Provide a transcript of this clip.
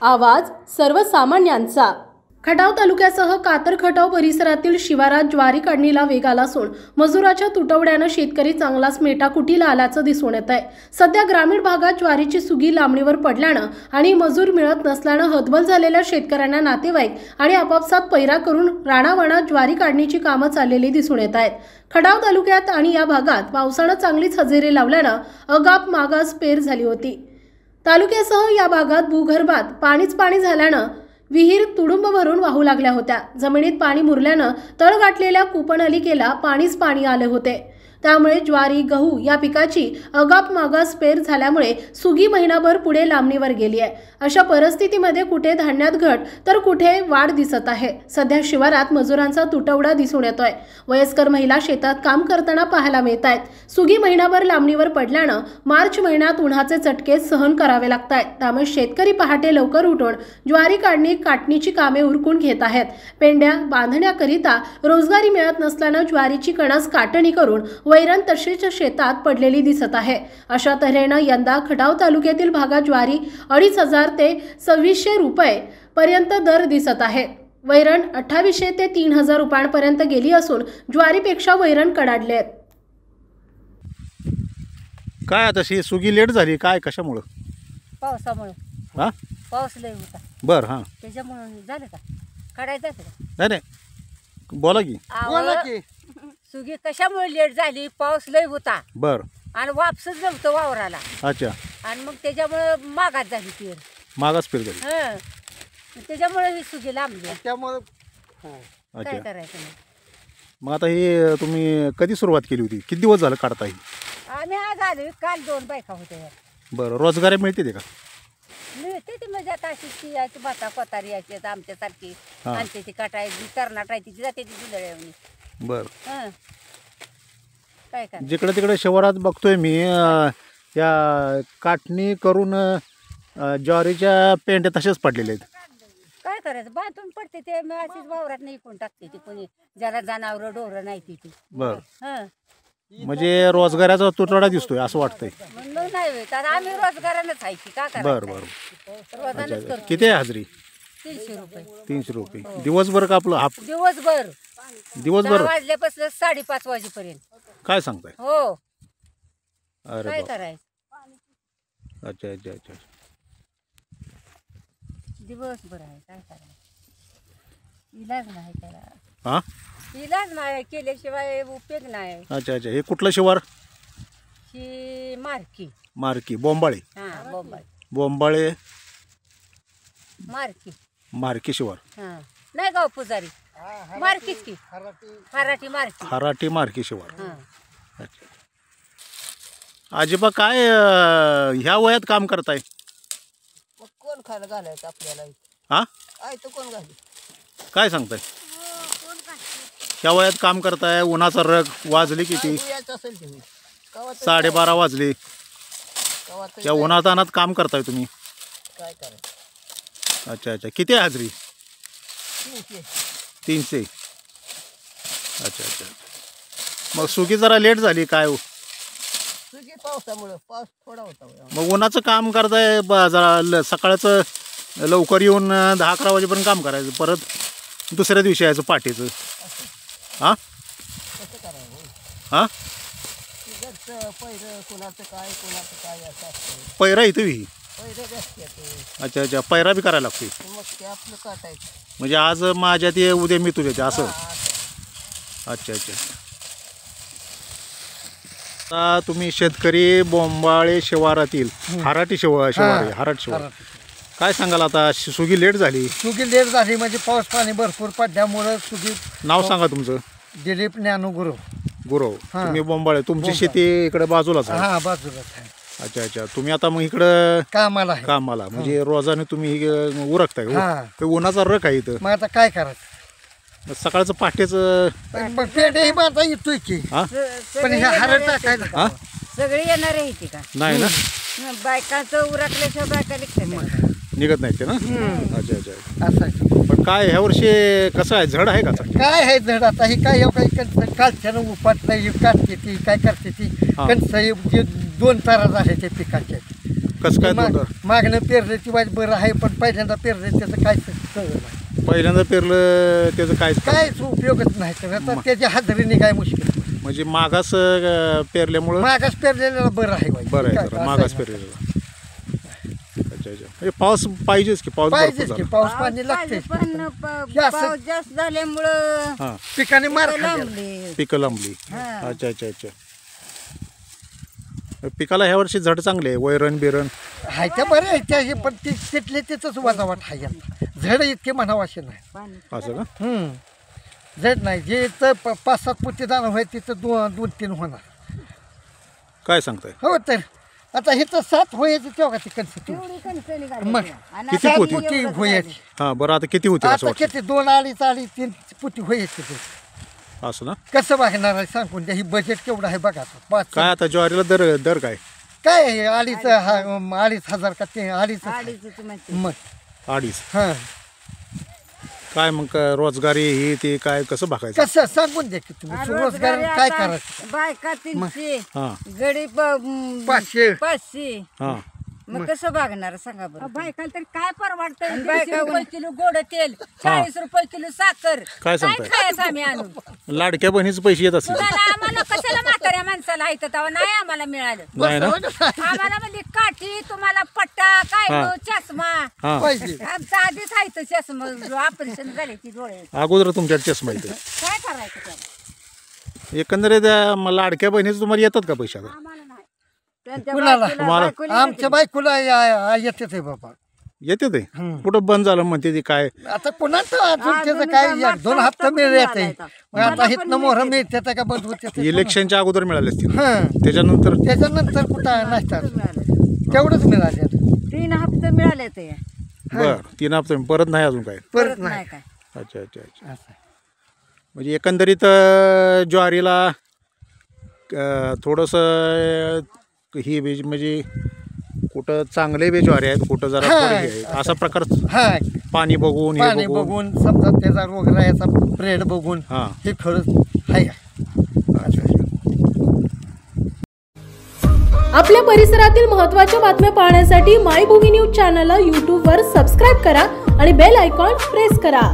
आवाज सर्वसामान्यांचा। खटाव तालुक्यासह कातर खटाव परिसरातील शिवारात ज्वारी काढणीला वेग आला असून मजुराच्या तुटवड्याने शेतकरी चांगलाच मेटाकुटीला आल्याचं दिसून येत आहे। सध्या ग्रामीण भागात ज्वारीची सुगी लांबणीवर पडल्यानं आणि मजूर मिळत नसल्यानं हतबल झालेल्या शेतकऱ्यांना नातेवाईक आणि आपापसात पैरा करून राणावणात ज्वारी काढणीची कामं चाललेली दिसून येत आहेत। खटाव तालुक्यात आणि या भागात पावसानं चांगलीच हजेरी लावल्यानं अगाप मागास पेर झाली होती। तालुक्यासह या भागात भूगर्भात पाणी झाल्यानं विहीर तुडुंब भरून वाहू लागल्या होत्या। जमिनीत पाणी मुरल्यानं तळ गाठलेल्या कूपनलिकेला पाणी आले होते। त्यामुळे ज्वारी गहू या पिकाची अगाप मागास पेर झाल्यामुळे सुगी महिनाभर पुढे लांबणीवर गेली आहे। अशा परिस्थितीमध्ये कुठे धान्यात घट तर कुठे वाढ दिसत आहे। सध्या शिवारात मजुरांचा तुटवडा दिसून येतोय। वयस्कर महिला शेतात काम करताना पाहायला मिळत आहेत। सुगी महिनाभर लांबणीवर पडल्यानं मार्च महिन्यात उन्हाचे चटके सहन करावे लागत आहेत। त्यामुळे शेतकरी पहाटे लवकर उठून ज्वारी काढणीची कामे उरकून घेत आहेत। पेंड्या बांधण्याकरिता रोजगारी मिळत नसल्यानं ज्वारीची कणस काटणी करून वैरण तशीच शेतात पडलेली दिसत आहे। अशा तऱ्हेनं यंदा खटाव तालुक्यातील भागात ज्वारी 2500 ते 2600 रुपये पर्यंत दर दिसत आहे। वैरण 2800 ते 3000 रुपयांपर्यंत गेली असून ज्वारीपेक्षा वैरण कडाडले आहेत। काय आता सुगी लेट झाली काय कशामुळे? पावसामुळे। हा पाऊस लय होता। बर हा त्याच्यामुळे झालं का काढायचं नाही नाही बोला की सुगी कशामुळे लेट झाली? पाऊस लय होता बर आणि वापसच नव्हतं वावराला। अच्छा आणि मग त्याच्यामुळे मागास झाली पेर। मागास पेर झाली त्याच्यामुळे ही सुगी लांबली। त्यामुळे काय करायचं मग? मग आता हे तुम्ही कधी सुरुवात केली होती? किती दिवस झालं काढताय? आम्ही आज आलो काल 2 बायका होत्या। बरं रोजगार मिळते ते का? मिळते ती म्हणजे आता अशी यायची भाता कोतारी यायची आमच्यासारखी आणते ती काटायची कर्नाटायची जाते ती जुदळ्यावणी। बर काय करायचं? जिकडे तिकडे शिवारात बघतोय मी या काटणी करून ज्वारीच्या पेंड्या तशाच पडलेल्या आहेत। काय करायचं? बांधून पडते ते मी अशीच वावरात नाही कोण टाकते ती कोणी ज्याला जनावर ढोरं नाही ती। बर म्हणजे रोजगाराचा तुटवडा दिसतोय असं वाटतंय? मग नाही तर आम्ही रोजगारानंच आहे की का करायचं? बर बर रोजानंच करतो। किती आहे हाजरी? 300 रुपये। 300 रुपये दिवसभर का आपलं? दिवसभर 10 वाजल्यापासून 5:30 वाजेपर्यंत। काय सांगताय? हो अरे काय करायचं? अच्छा अच्छा अच्छा दिवसभर आहे काय करायचं? इलाज नाही त्याला। हा इलाज नाही केल्याशिवाय उपयोग नाही। अच्छा अच्छा हे कुठलं शिवार? ही मार्की बोंबाळे। हा बोंबाळे मार्की शिवार। हा नाही गाव पुजारी मार्कीच की हराटी मार्की शिवार। हा अच्छा आजीबा काय ह्या वयात काम करताय? मग कोण खायला घालायचं आपल्याला? हा तो कोण घाली? काय सांगताय? ह्या वयात काम करताय उन्हाचा रग वाजली किती? यायचं असेल तुम्ही 12:30 वाजले या उन्हातानात काम करताय तुम्ही? काय करायचं? अच्छा अच्छा किती आहे हाजरी? 300। 300 अच्छा अच्छा मग सुगी जरा लेट झाली काय हो? सुगी पावसामुळे पाऊस थोडा होता। मग उन्हाचं काम करताय जरा सकाळचं लवकर येऊन 10-11 वाजेपर्यंत काम करायचं परत दुसऱ्या दिवशी यायचं पाठीचं। हा कसं करायचं? हा पैर कोणाचं काय असं असतं। पैरा इथं बी? पैरे असते। अच्छा अच्छा पैरा बी करायला लागते? मग ते आपलं काटायचं म्हणजे आज माझ्यात ये उद्या मी तुझ्या ते असं? अच्छा अच्छा आता तुम्ही शेतकरी बोंबाळे शिवारातील हराटी शिवार काय सांगाल? आता सुगी लेट झाली म्हणजे पाऊस पाणी भरपूर पडल्यामुळे सुगी। नाव सांगा तुमचं? दिलीप ज्ञानू गुरव। तुम्ही बोंबाळे तुमची शेती इकडे बाजूलाच आहे? हा बाजूलाच आहे। अच्छा अच्छा तुम्ही आता मग इकडं कामाला म्हणजे रोजाने तुम्ही उरकताय? उन्हाचा रक आहे इथं। मग आता काय करायचं? सकाळचं पहाटेचं पेंडे बांधता येतोय की पण हरट टाकायला सगळे येणार आहे का? नाही ना बायकांचं उरकल्याशिवाय बायका निघत नाही ते ना? अच्छा अच्छा असं पण काय ह्या वर्षी कसं आहे? झड आहे का? काय आहे झड? आता ही काय काही कालच्यानं उपाट नाही काढते ती काय करते ती कणस 2 तारा झाले ते पिकाचे कसं काय दोन मागणं पेरल्याची वाईट बरं आहे, पण पहिल्यांदा पेरलं त्याचं काय नाही. पहिल्यांदा पेरलं त्याचं काहीच उपयोगच नाही तर आता त्याच्या हाजरीने काय मुश्किल. म्हणजे मागास पेरल्यामुळं मागास पेरलेला बरं आहे बाई. बरं आहे जरा मागास पेरलेला. अच्छा अच्छा. म्हणजे पाऊस पाहिजेच की, पाऊस पाहिजेच की, पाऊस पाणी लागते. पण पाऊस जास्त झाल्यामुळं हां पिकाने मार खाल्लेला. लांबली. पिकं लांबली. अच्छा अच्छा अच्छा. पिकाला ह्या वर्षी झड चांगले आहे, वैरण बिरण हाय त्या बरं आहे त्या, पण तिथले त्याच वजावट आहे यांना. झड इतके म्हणावं असे नाही. पाणी असं का? झड नाही. जे तर 5-7 पुती दाणं होय तिथं 2-3 होणार. काय सांगताय? हो तर आता हे तर 7 होयाची तेव्हा ती कन्सिटी एवढी कणसं निघाली मग त्या. आणि किती आता पोती? एवढं पुती झालं. होयाची. हां बरं, आता किती होते असं आता वाटतं? किती 2-2.5 पुती होयाची ते. असं ना? कसं बघणार आहे सांगून द्या. ही बजेट केवढं आहे बघा आता. 5 काय आता ज्वारीला दर काय? काय आहे 2,500 का ते 2,500. अडीच म्हणते. मग 2.5. हां काय मग रोजगारी ही ते काय कसं बघायचं? कसं सांगून द्या की तुम्ही रोजगार रोजगारी काय आता करायचं. बायका 300, हां गडी 500. 500. हां. मग कसं बघणार सांगा बरं. बायकाला तरी काय परवडतंय? आणि 30 बायका रुपये किलो गोड तेल, 40 रुपये किलो साखर. काय सांगताय? खायचं आम्ही आणून? लाडक्या बहिणीचे पैसे येत असतील कुणाला आम्हाला कशाला म्हाताऱ्या माणसाला आहे तेव्हा नाही आम्हाला मिळालं. नाही ना? आम्हाला म्हणजे काठी, तुम्हाला पट्टा, काय हा. तो चष्मा. हां पाहिजे. आमचं आधीच आहे तो चष्मा, ऑपरेशन झाले ती डोळे. अगोदर तुमच्या चष्मा येते. काय करायचं त्याला? एकंदरीत लाडक्या बहिणीचे तुम्हाला येतात का पैसे आता? आम्हाला नाही. त्यांच्या कुणाला? बायकोला- तुम्हाला? बायकोला आमच्या बायकोला येते ते बाबा. येते ते कुठं बंद झालं म्हणते ते काय? आता पुन्हा अजून त्याचं काय 1-2 हप्ता मिळत आहे. मग आता इथनं मोहर मिळते का बंद होते ते. इलेक्शनच्या अगोदर मिळाले असतील. हां त्याच्यानंतर त्याच्यानंतर कुठं नसतात. मिळालं. तेवढंच मिळाले 3 हप्ते मिळाले ते. बर 3 हप्ते परत नाही अजून काय? परत नाही नाही. काय. अच्छा अच्छा अच्छा. असं. म्हणजे एकंदरीत ज्वारीला थोडंसं ही बीज म्हणजे कुठं चांगले बी ज्वारी आहेत, कुठं जरा हां. थोडे हे आहेत. असा प्रकार हा पाणी बघून हे पाणी बघून. बघून समजा त्याचा रोग राहायचा ब्रेड बघून हां हे खरंच आहे. अच्छा अच्छा. आपल्या परिसरातील महत्त्वाच्या बातम्या पाहण्यासाठी मायभूमी न्यूज चॅनलला यूट्यूबवर सबस्क्राईब करा आणि बेल आयकॉन प्रेस करा.